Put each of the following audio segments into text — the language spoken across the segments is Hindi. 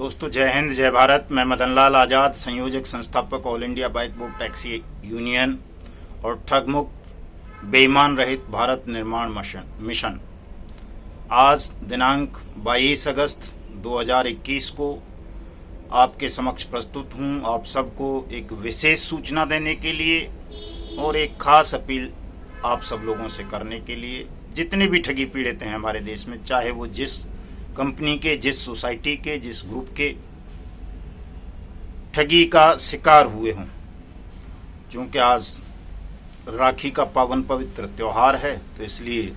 दोस्तों, जय हिंद, जय भारत। मैं मदन लाल आज़ाद, संयोजक संस्थापक all India bike boat taxi union और ठगमुक्त बेईमान रहित भारत निर्माण मिशन। आज दिनांक 22 अगस्त 2021 को आपके समक्ष प्रस्तुत हूं, आप सबको एक विशेष सूचना देने के लिए और एक खास अपील आप सब लोगों से करने के लिए। जितने भी ठगी पीड़ित हैं हमारे देश में, चाहे वो जिस कंपनी के, जिस सोसाइटी के, जिस ग्रुप के ठगी का शिकार हुए हों, क्योंकि आज राखी का पावन पवित्र त्योहार है, तो इसलिए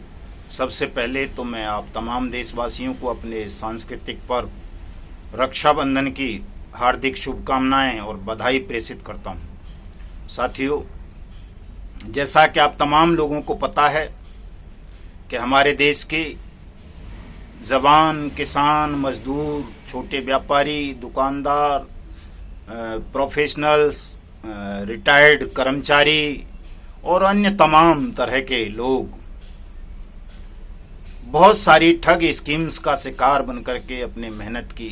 सबसे पहले तो मैं आप तमाम देशवासियों को अपने सांस्कृतिक पर्व रक्षाबंधन की हार्दिक शुभकामनाएं और बधाई प्रेषित करता हूं। साथियों, जैसा कि आप तमाम लोगों को पता है कि हमारे देश के जवान, किसान, मजदूर, छोटे व्यापारी, दुकानदार, प्रोफेशनल्स, रिटायर्ड कर्मचारी और अन्य तमाम तरह के लोग बहुत सारी ठग स्कीम्स का शिकार बनकर के अपने मेहनत की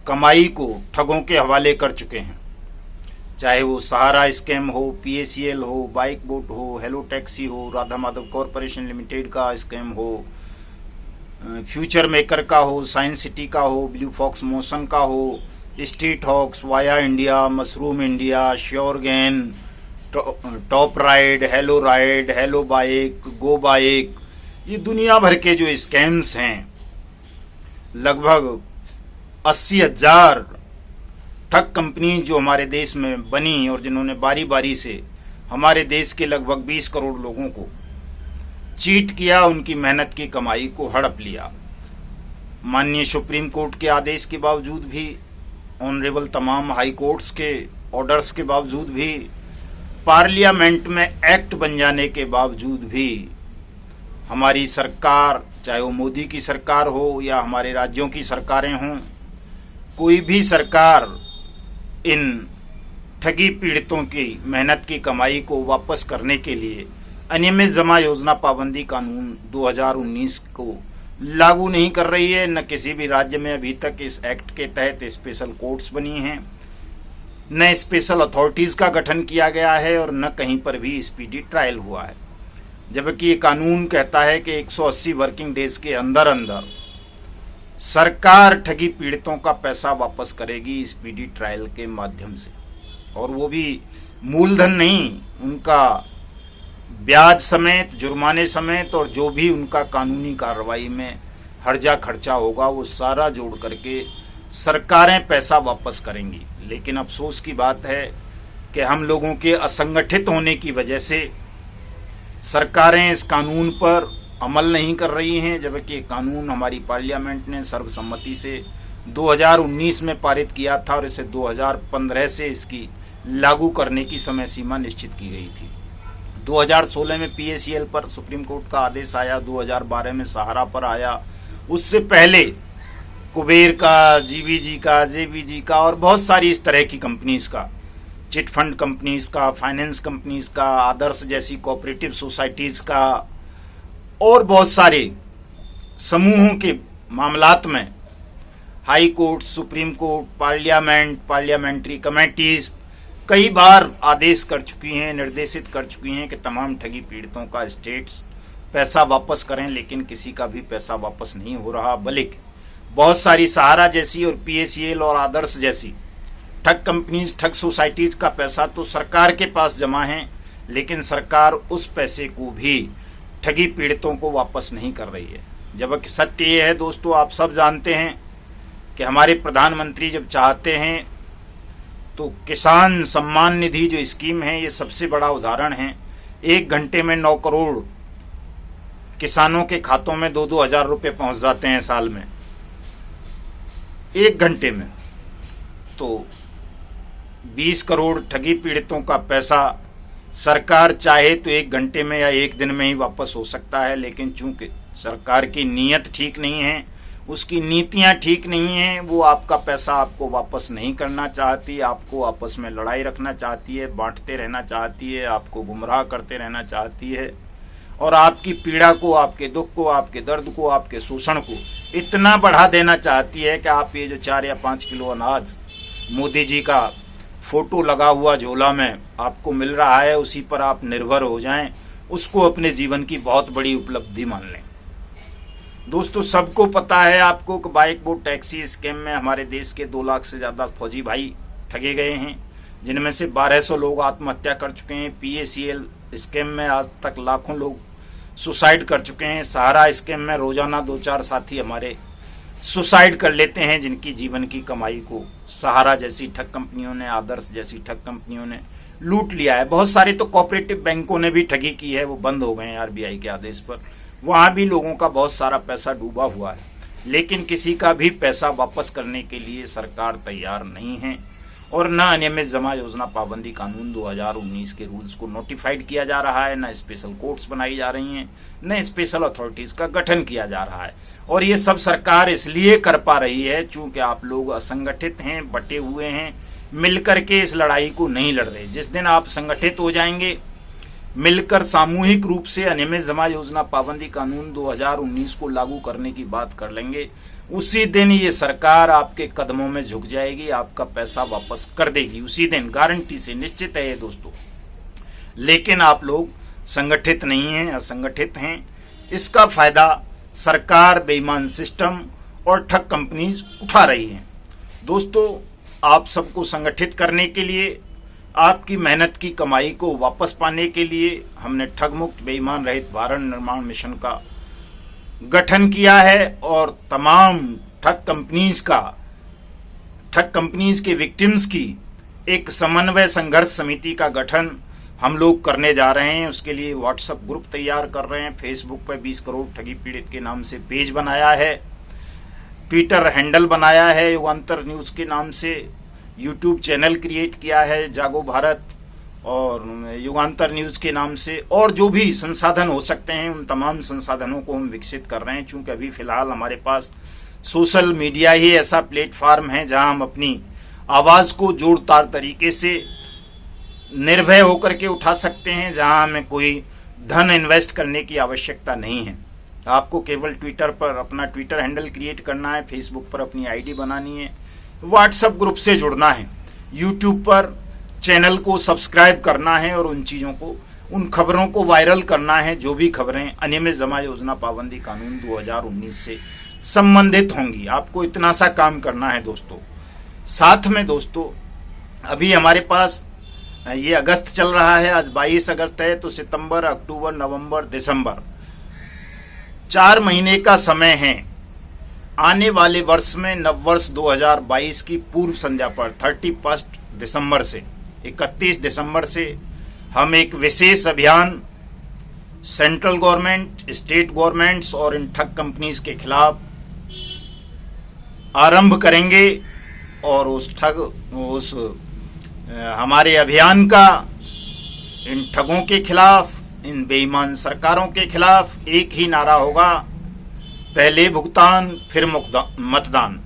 कमाई को ठगों के हवाले कर चुके हैं। चाहे वो सहारा स्कैम हो, पीएसीएल हो, बाइक बोट हो, हेलो टैक्सी हो, राधा माधव कॉरपोरेशन लिमिटेड का स्कैम हो, फ्यूचर मेकर का हो, साइंस सिटी का हो, ब्लू फॉक्स मोशन का हो, Street Hawks, Via India, Mushroom India, Sure Gain, Top Ride, Hello Bike, Go Bike, ये दुनिया भर के जो स्कैम्स हैं, लगभग 80,000 ठग कंपनी जो हमारे देश में बनी और जिन्होंने बारी बारी से हमारे देश के लगभग 20 करोड़ लोगों को चीट किया, उनकी मेहनत की कमाई को हड़प लिया। माननीय सुप्रीम कोर्ट के आदेश के बावजूद भी, ऑनरेबल तमाम हाई कोर्ट्स के ऑर्डर्स के बावजूद भी, पार्लियामेंट में एक्ट बन जाने के बावजूद भी हमारी सरकार, चाहे वो मोदी की सरकार हो या हमारे राज्यों की सरकारें हों, कोई भी सरकार इन ठगी पीड़ितों की मेहनत की कमाई को वापस करने के लिए अनियमित जमा योजना पाबंदी कानून 2019 को लागू नहीं कर रही है। न किसी भी राज्य में अभी तक इस एक्ट के तहत स्पेशल कोर्ट्स बनी हैं, न स्पेशल अथॉरिटीज का गठन किया गया है और न कहीं पर भी स्पीडी ट्रायल हुआ है। जबकि ये कानून कहता है कि 180 वर्किंग डेज के अंदर अंदर सरकार ठगी पीड़ितों का पैसा वापस करेगी स्पीडी ट्रायल के माध्यम से, और वो भी मूलधन नहीं, उनका ब्याज समेत, जुर्माने समेत और जो भी उनका कानूनी कार्रवाई में हर्जा खर्चा होगा वो सारा जोड़ करके सरकारें पैसा वापस करेंगी। लेकिन अफसोस की बात है कि हम लोगों के असंगठित होने की वजह से सरकारें इस कानून पर अमल नहीं कर रही हैं, जबकि कानून हमारी पार्लियामेंट ने सर्वसम्मति से 2019 में पारित किया था और इसे 2015 से इसकी लागू करने की समय सीमा निश्चित की गई थी। 2016 में पीएसीएल पर सुप्रीम कोर्ट का आदेश आया, 2012 में सहारा पर आया, उससे पहले कुबेर का, जीवीजी का, जेबीजी का और बहुत सारी इस तरह की कंपनीज का, चिट फंड कंपनीज का, फाइनेंस कंपनीज का, आदर्श जैसी कोऑपरेटिव सोसाइटीज का और बहुत सारे समूहों के मामलात में high court, supreme court, parliament, parliamentary committees कई बार आदेश कर चुकी हैं, निर्देशित कर चुकी हैं कि तमाम ठगी पीड़ितों का स्टेट्स पैसा वापस करें, लेकिन किसी का भी पैसा वापस नहीं हो रहा। बल्कि बहुत सारी सहारा जैसी और पीएसीएल और आदर्श जैसी ठग कंपनीज, ठग सोसाइटीज का पैसा तो सरकार के पास जमा है, लेकिन सरकार उस पैसे को भी ठगी पीड़ितों को वापस नहीं कर रही है। जबकि सत्य ये है दोस्तों, आप सब जानते हैं कि हमारे प्रधानमंत्री जब चाहते हैं तो किसान सम्मान निधि जो स्कीम है, ये सबसे बड़ा उदाहरण है। 1 घंटे में 9 करोड़ किसानों के खातों में 2-2 हजार रुपए पहुंच जाते हैं साल में, 1 घंटे में। तो 20 करोड़ ठगी पीड़ितों का पैसा सरकार चाहे तो 1 घंटे में या 1 दिन में ही वापस हो सकता है, लेकिन चूंकि सरकार की नीयत ठीक नहीं है, उसकी नीतियां ठीक नहीं हैं, वो आपका पैसा आपको वापस नहीं करना चाहती, आपको आपस में लड़ाई रखना चाहती है, बांटते रहना चाहती है, आपको गुमराह करते रहना चाहती है और आपकी पीड़ा को, आपके दुख को, आपके दर्द को, आपके शोषण को इतना बढ़ा देना चाहती है कि आप ये जो 4 या 5 किलो अनाज मोदी जी का फोटो लगा हुआ झोला में आपको मिल रहा है, उसी पर आप निर्भर हो जाएं, उसको अपने जीवन की बहुत बड़ी उपलब्धि मान लें। दोस्तों, सबको पता है आपको कि बाइक बोट टैक्सी स्कैम में हमारे देश के 2 लाख से ज्यादा फौजी भाई ठगे गए हैं, जिनमें से 1200 लोग आत्महत्या कर चुके हैं। PACL स्कैम में आज तक लाखों लोग सुसाइड कर चुके हैं। सहारा स्कैम में रोजाना 2-4 साथी हमारे सुसाइड कर लेते हैं, जिनकी जीवन की कमाई को सहारा जैसी ठग कंपनियों ने, आदर्श जैसी ठग कंपनियों ने लूट लिया है। बहुत सारे तो कोऑपरेटिव बैंकों ने भी ठगी की है, वो बंद हो गए हैं RBI के आदेश पर। वहां भी लोगों का बहुत सारा पैसा डूबा हुआ है, लेकिन किसी का भी पैसा वापस करने के लिए सरकार तैयार नहीं है। और न अनियमित जमा योजना पाबंदी कानून 2019 के रूल्स को नोटिफाइड किया जा रहा है, न स्पेशल कोर्ट्स बनाई जा रही हैं, न स्पेशल अथॉरिटीज का गठन किया जा रहा है। और ये सब सरकार इसलिए कर पा रही है चूंकि आप लोग असंगठित हैं, बटे हुए हैं, मिलकर के इस लड़ाई को नहीं लड़ रहे। जिस दिन आप संगठित हो जाएंगे, मिलकर सामूहिक रूप से अनियमित जमा योजना पाबंदी कानून 2019 को लागू करने की बात कर लेंगे, उसी दिन ये सरकार आपके कदमों में झुक जाएगी, आपका पैसा वापस कर देगी उसी दिन, गारंटी से, निश्चित है ये दोस्तों। लेकिन आप लोग संगठित नहीं हैं, असंगठित हैं। इसका फायदा सरकार, बेईमान सिस्टम और ठग कंपनीज उठा रही हैं। दोस्तों, आप सबको संगठित करने के लिए, आपकी मेहनत की कमाई को वापस पाने के लिए हमने ठग मुक्त बेईमान रहित भारत निर्माण मिशन का गठन किया है और तमाम ठग कंपनीज के विक्टिम्स की एक समन्वय संघर्ष समिति का गठन हम लोग करने जा रहे हैं। उसके लिए व्हाट्सएप ग्रुप तैयार कर रहे हैं। फेसबुक पर 20 करोड़ ठगी पीड़ित के नाम से पेज बनाया है, ट्विटर हैंडल बनाया है युगांतर न्यूज के नाम से, यूट्यूब चैनल क्रिएट किया है जागो भारत और युगांतर न्यूज के नाम से, और जो भी संसाधन हो सकते हैं उन तमाम संसाधनों को हम विकसित कर रहे हैं। चूंकि अभी फिलहाल हमारे पास सोशल मीडिया ही ऐसा प्लेटफॉर्म है जहां हम अपनी आवाज को जोरदार तरीके से निर्भय होकर के उठा सकते हैं, जहां हमें कोई धन इन्वेस्ट करने की आवश्यकता नहीं है। आपको केवल ट्विटर पर अपना ट्विटर हैंडल क्रिएट करना है, फेसबुक पर अपनी आईडी बनानी है, व्हाट्सएप ग्रुप से जुड़ना है, यूट्यूब पर चैनल को सब्सक्राइब करना है और उन चीजों को, उन खबरों को वायरल करना है जो भी खबरें अनियमित जमा योजना पाबंदी कानून 2019 से संबंधित होंगी। आपको इतना सा काम करना है दोस्तों। साथ में दोस्तों, अभी हमारे पास ये अगस्त चल रहा है, आज 22 अगस्त है, तो सितंबर, अक्टूबर, नवंबर, दिसंबर 4 महीने का समय है। आने वाले वर्ष में नववर्ष 2022 की पूर्व संध्या पर 31 दिसंबर से 31 दिसंबर से हम एक विशेष अभियान सेंट्रल गवर्नमेंट, स्टेट गवर्नमेंट्स और इन ठग कंपनीज के खिलाफ आरंभ करेंगे। और उस हमारे अभियान का इन ठगों के खिलाफ, इन बेईमान सरकारों के खिलाफ एक ही नारा होगा, पहले भुगतान फिर मतदान।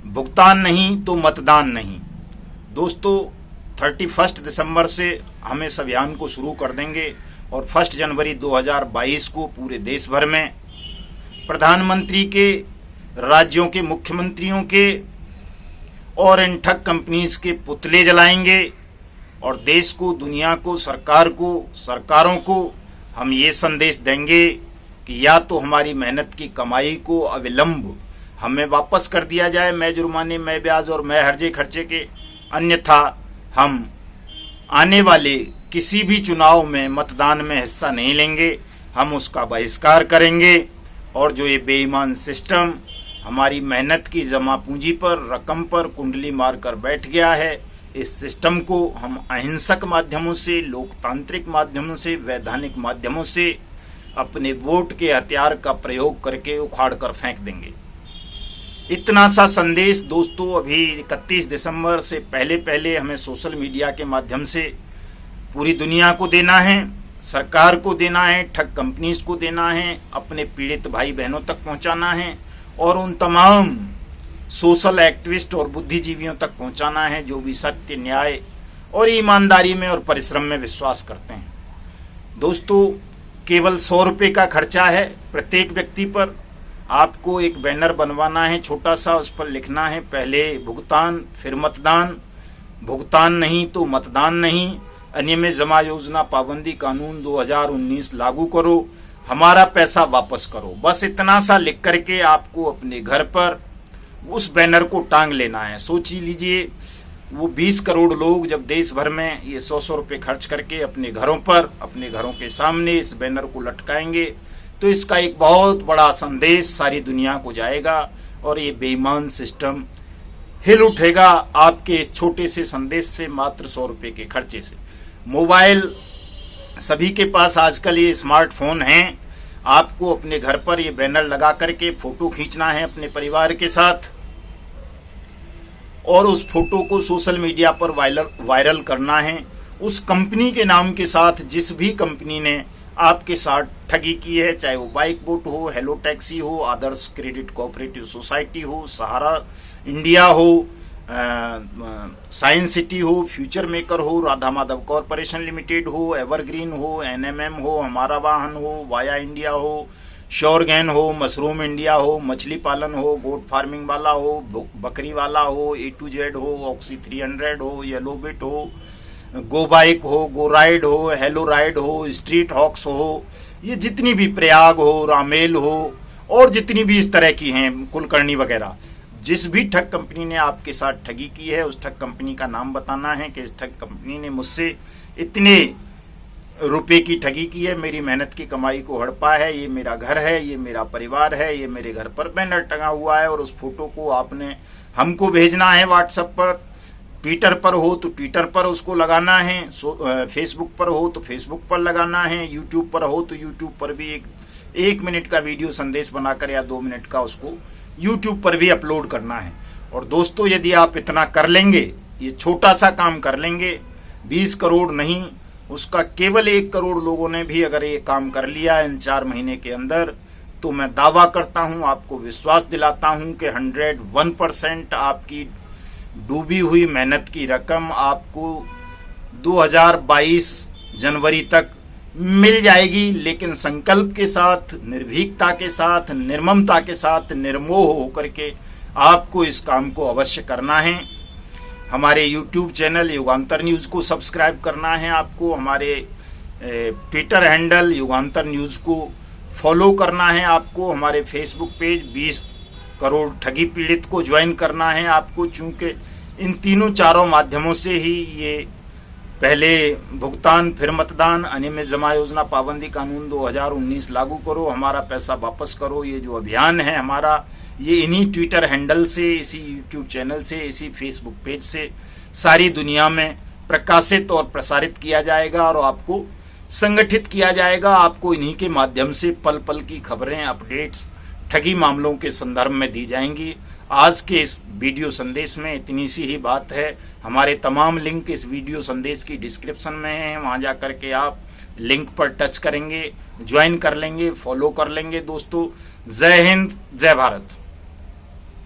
भुगतान नहीं तो मतदान नहीं। दोस्तों, 31 दिसंबर से हम इस अभियान को शुरू कर देंगे और 1 जनवरी 2022 को पूरे देश भर में प्रधानमंत्री के, राज्यों के मुख्यमंत्रियों के और इन ठग कंपनीज के पुतले जलाएंगे और देश को, दुनिया को, सरकारों को हम ये संदेश देंगे कि या तो हमारी मेहनत की कमाई को अविलंब हमें वापस कर दिया जाए, मैं जुर्माने, मैं ब्याज और मैं हर्जे खर्चे के, अन्यथा हम आने वाले किसी भी चुनाव में, मतदान में हिस्सा नहीं लेंगे, हम उसका बहिष्कार करेंगे। और जो ये बेईमान सिस्टम हमारी मेहनत की जमा पूंजी पर, रकम पर कुंडली मारकर बैठ गया है, इस सिस्टम को हम अहिंसक माध्यमों से, लोकतांत्रिक माध्यमों से, वैधानिक माध्यमों से अपने वोट के हथियार का प्रयोग करके उखाड़ कर फेंक देंगे। इतना सा संदेश दोस्तों अभी 31 दिसंबर से पहले हमें सोशल मीडिया के माध्यम से पूरी दुनिया को देना है, सरकार को देना है, ठग कंपनीज को देना है, अपने पीड़ित भाई बहनों तक पहुंचाना है और उन तमाम सोशल एक्टिविस्ट और बुद्धिजीवियों तक पहुंचाना है जो भी सत्य, न्याय और ईमानदारी में और परिश्रम में विश्वास करते हैं। दोस्तों, केवल 100 रुपये का खर्चा है प्रत्येक व्यक्ति पर। आपको एक बैनर बनवाना है छोटा सा, उस पर लिखना है पहले भुगतान फिर मतदान, भुगतान नहीं तो मतदान नहीं, अनियमित जमा योजना पाबंदी कानून 2019 लागू करो, हमारा पैसा वापस करो। बस इतना सा लिख करके आपको अपने घर पर उस बैनर को टांग लेना है। सोच लीजिए वो 20 करोड़ लोग जब देश भर में ये 100 रुपये खर्च करके अपने घरों पर, अपने घरों के सामने इस बैनर को लटकाएंगे तो इसका एक बहुत बड़ा संदेश सारी दुनिया को जाएगा और ये बेईमान सिस्टम हिल उठेगा आपके इस छोटे से संदेश से, मात्र 100 रुपये के खर्चे से। मोबाइल सभी के पास आजकल ये स्मार्टफोन हैं। आपको अपने घर पर ये बैनर लगा करके फोटो खींचना है अपने परिवार के साथ और उस फोटो को सोशल मीडिया पर वायरल करना है। उस कंपनी के नाम के साथ, जिस भी कंपनी ने आपके साथ ठगी की है, चाहे वो बाइक बोट हो, हेलो टैक्सी हो, आदर्श क्रेडिट कोऑपरेटिव सोसाइटी हो, सहारा इंडिया हो, साइंस सिटी हो, फ्यूचर मेकर हो, राधा माधव कॉरपोरेशन लिमिटेड हो, एवरग्रीन हो, एनएमएम हो, हमारा वाहन हो, वाया इंडिया हो, श्योरगैन हो, मशरूम इंडिया हो, मछली पालन हो, गोट फार्मिंग वाला हो, बकरी वाला हो, A to Z हो, ऑक्सी 300 हो, येलो बिट हो, गो बाइक हो, गो राइड हो, हेलो राइड हो, स्ट्रीट हॉक्स हो, ये जितनी भी प्रयाग हो, रामेल हो और जितनी भी इस तरह की हैं, कुलकर्णी वगैरह, जिस भी ठग कंपनी ने आपके साथ ठगी की है उस ठग कंपनी का नाम बताना है कि इस ठग कंपनी ने मुझसे इतने रुपए की ठगी की है, मेरी मेहनत की कमाई को हड़पा है, ये मेरा घर है, ये मेरा परिवार है, ये मेरे घर पर बैनर टंगा हुआ है। और उस फोटो को आपने हमको भेजना है व्हाट्सएप पर, ट्विटर पर हो तो ट्विटर पर उसको लगाना है, फेसबुक पर हो तो फेसबुक पर लगाना है, यूट्यूब पर हो तो यूट्यूब पर भी एक मिनट का वीडियो संदेश बनाकर या 2 मिनट का उसको यूट्यूब पर भी अपलोड करना है। और दोस्तों यदि आप इतना कर लेंगे, ये छोटा सा काम कर लेंगे, 20 करोड़ नहीं, उसका केवल 1 करोड़ लोगों ने भी अगर ये काम कर लिया इन 4 महीने के अंदर, तो मैं दावा करता हूं, आपको विश्वास दिलाता हूं कि 101% आपकी डूबी हुई मेहनत की रकम आपको 2022 जनवरी तक मिल जाएगी। लेकिन संकल्प के साथ, निर्भीकता के साथ, निर्ममता के साथ, निर्मोह होकर के आपको इस काम को अवश्य करना है। हमारे YouTube चैनल युगांतर न्यूज़ को सब्सक्राइब करना है आपको, हमारे ट्विटर हैंडल युगांतर न्यूज़ को फॉलो करना है आपको, हमारे फेसबुक पेज 20 करोड़ ठगी पीड़ित को ज्वाइन करना है आपको, चूंकि इन तीनों चारों माध्यमों से ही ये पहले भुगतान फिर मतदान, अनियमित जमा योजना पाबंदी कानून 2019 लागू करो, हमारा पैसा वापस करो, ये जो अभियान है हमारा, ये इन्हीं ट्विटर हैंडल से, इसी यूट्यूब चैनल से, इसी फेसबुक पेज से सारी दुनिया में प्रकाशित और प्रसारित किया जाएगा और आपको संगठित किया जाएगा। आपको इन्हीं के माध्यम से पल पल की खबरें, अपडेट्स ठगी मामलों के संदर्भ में दी जाएंगी। आज के इस वीडियो संदेश में इतनी सी ही बात है। हमारे तमाम लिंक इस वीडियो संदेश की डिस्क्रिप्शन में है, वहां जाकर के आप लिंक पर टच करेंगे, ज्वाइन कर लेंगे, फॉलो कर लेंगे। दोस्तों जय हिंद, जय भारत।